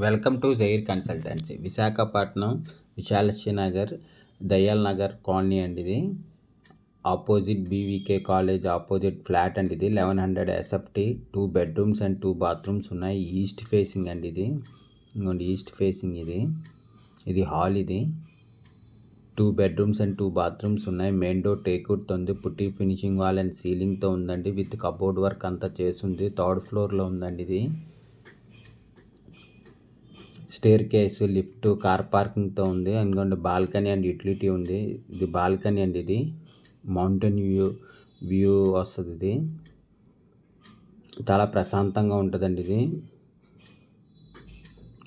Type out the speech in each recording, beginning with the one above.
Welcome to జైర్ consultancy Visakhapatnam Visalakshmi Nagar Dayal Nagar colony అండి. ఇది opposite BVK college opposite flat అండి. ఇది 1100 ఎస్ఎఫ్టీ 2 బెడ్రూమ్స్ అండ్ 2 బాత్రూమ్స్ ఉన్నాయి. ఈస్ట్ ఫేసింగ్ అండి. ఇది ఇంకోండి ఈస్ట్ ఫేసింగ్. ఇది హాల్. ఇది 2 బెడ్రూమ్స్ అండ్ 2 బాత్రూమ్స్ ఉన్నాయి. మెయిన్ డోర్ టేక్వుడ్తో ఉంది. పుట్టి ఫినిషింగ్ వాల్ అండ్ సీలింగ్తో ఉందండి. విత్ కబోర్డ్ వర్క్ అంతా చేస్తుంది. 3rd ఫ్లోర్లో ఉందండి. ఇది స్టేర్ కేసు, లిఫ్ట్, కార్ పార్కింగ్తో ఉంది. అందుకంటే బాల్కనీ అండ్ యూటిలిటీ ఉంది. ఇది బాల్కనీ అండి. ఇది మౌంటైన్ వ్యూ వస్తుంది. ఇది చాలా ప్రశాంతంగా ఉంటుందండి. ఇది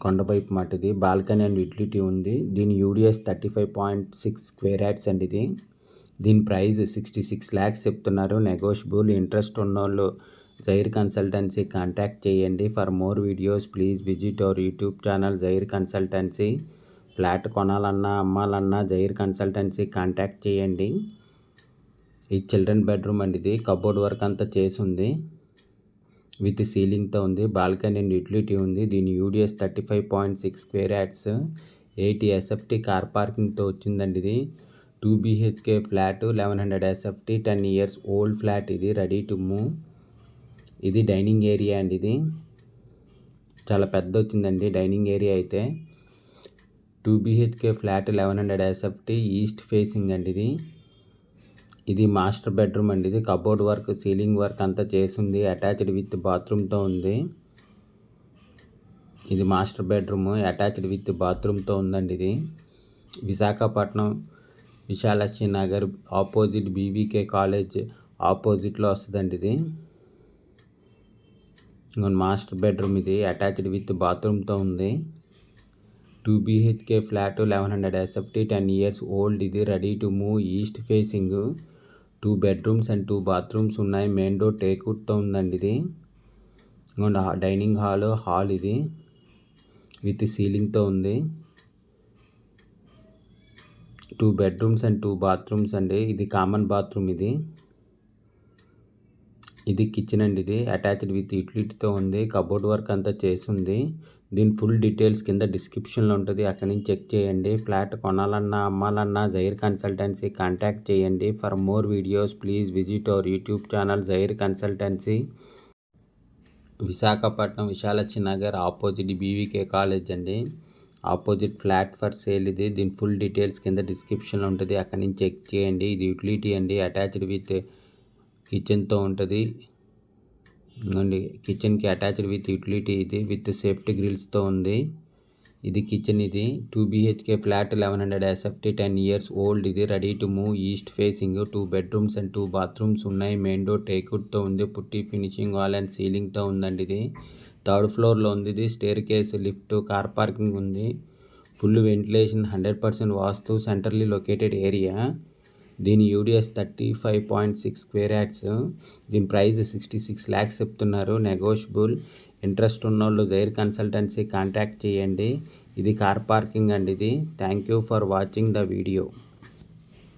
కొండపైపు మాట. ఇది బాల్కనీ అండ్ యూటిలిటీ ఉంది. దీని యూడిఎస్ 35.6 స్క్వేర్ యార్డ్స్ అండి. దీని ప్రైస్ 66 lakhs చెప్తున్నారు. నెగోషియబుల్. ఇంట్రెస్ట్ ఉన్నోళ్ళు జైర్ కన్సల్టెన్సీ కాంటాక్ట్ చేయండి. For more videos please visit our YouTube channel Jair consultancy. Flat కొనాలన్నా అమ్మాలన్నా జైర్ కన్సల్టెన్సీ కాంటాక్ట్ చేయండి. ఈ చిల్డ్రన్ బెడ్రూమ్ అండి. ఇది కబోర్డ్ వర్క్ అంతా చేసి ఉంది. విత్ సీలింగ్తో ఉంది. బాల్కనీ అండ్ యూటిలిటీ ఉంది. దీని UDS 35.6 square yards 80 SFT car పార్కింగ్తో వచ్చిందండి. ఇది 2 BHK flat 1100 SFT 10 years old flat. ఇది రెడీ టు మూవ్. ఇది డైనింగ్ ఏరియా అండి. ఇది చాలా పెద్ద వచ్చిందండి డైనింగ్ ఏరియా అయితే. 2 BHK flat 1100 SFT east facing అండి. ఇది మాస్టర్ బెడ్రూమ్ అండి. ఇది కబోర్డ్ వర్క్, సీలింగ్ వర్క్ అంతా చేసింది. అటాచ్డ్ విత్ బాత్రూమ్తో ఉంది. ఇది మాస్టర్ బెడ్రూమ్ అటాచ్డ్ విత్ బాత్రూమ్తో ఉందండి. ఇది Visakhapatnam Visalakshmi Nagar opposite BVK college ఆపోజిట్లో వస్తుందండి. ఇది మాస్టర్ బెడ్రూమ్. ఇది అటాచ్డ్ విత్ బాత్రూమ్తో ఉంది. 2 BHK flat 1100 SFT 10 years old. ఇది ready to move. East facing 2 bedrooms and 2 bathrooms ఉన్నాయి. మెయిన్ డోర్ టేక్వుడ్తో ఉందండి. ఇది డైనింగ్ హాల్. ఇది విత్ సీలింగ్తో ఉంది. 2 bedrooms అండ్ 2 bathrooms అండి. ఇది కామన్ బాత్రూమ్. ఇది కిచెన్ అండి. ఇది అటాచ్డ్ విత్ యూటిలిటీతో ఉంది. కబోర్డ్ వర్క్ అంతా చేసింది. దీని ఫుల్ డీటెయిల్స్ కింద డిస్క్రిప్షన్లో ఉంటుంది. అక్కడి నుంచి చెక్ చేయండి. ఫ్లాట్ కొనాలన్నా అమ్మాలన్నా జైర్ కన్సల్టెన్సీ కాంటాక్ట్ చేయండి. For more videos please visit our YouTube channel Jair consultancy. Visakhapatnam Visalakshmi Nagar opposite BVK college అండి. Opposite flat for sale. ఇది దీని ఫుల్ డీటెయిల్స్ కింద డిస్క్రిప్షన్లో ఉంటుంది. అక్కడి నుంచి చెక్ చేయండి. ఇది యూటిలిటీ అండి. అటాచ్డ్ విత్ కిచెన్తో ఉంటుంది. కిచెన్కి అటాచ్డ్ విత్ యూటిలిటీ. ఇది విత్ సేఫ్టీ గ్రిల్స్తో ఉంది. ఇది కిచెన్. ఇది 2 BHK flat 1100 SFT 10 years old. ఇది ready to move. East facing 2 bedrooms and 2 bathrooms ఉన్నాయి. మెయిన్ డోర్ టేక్వుడ్తో ఉంది. పుట్టి ఫినిషింగ్ వాల్ అండ్ సీలింగ్తో ఉందండి. ఇది 3rd ఫ్లోర్లో ఉంది. ఇది staircase, lift, car parking ఉంది. Full ventilation, 100% vastu, centrally located area. దీని యూడిఎస్ 35.6 స్క్వేర్ యార్డ్స్. దీని ప్రైస్ 66 lakhs చెప్తున్నారు. నెగోషియబుల్. ఇంట్రెస్ట్ ఉన్నోళ్ళు జైర్ కన్సల్టెన్సీ కాంటాక్ట్ చేయండి. ఇది కార్ పార్కింగ్ అండి. ఇది thank you for watching the video.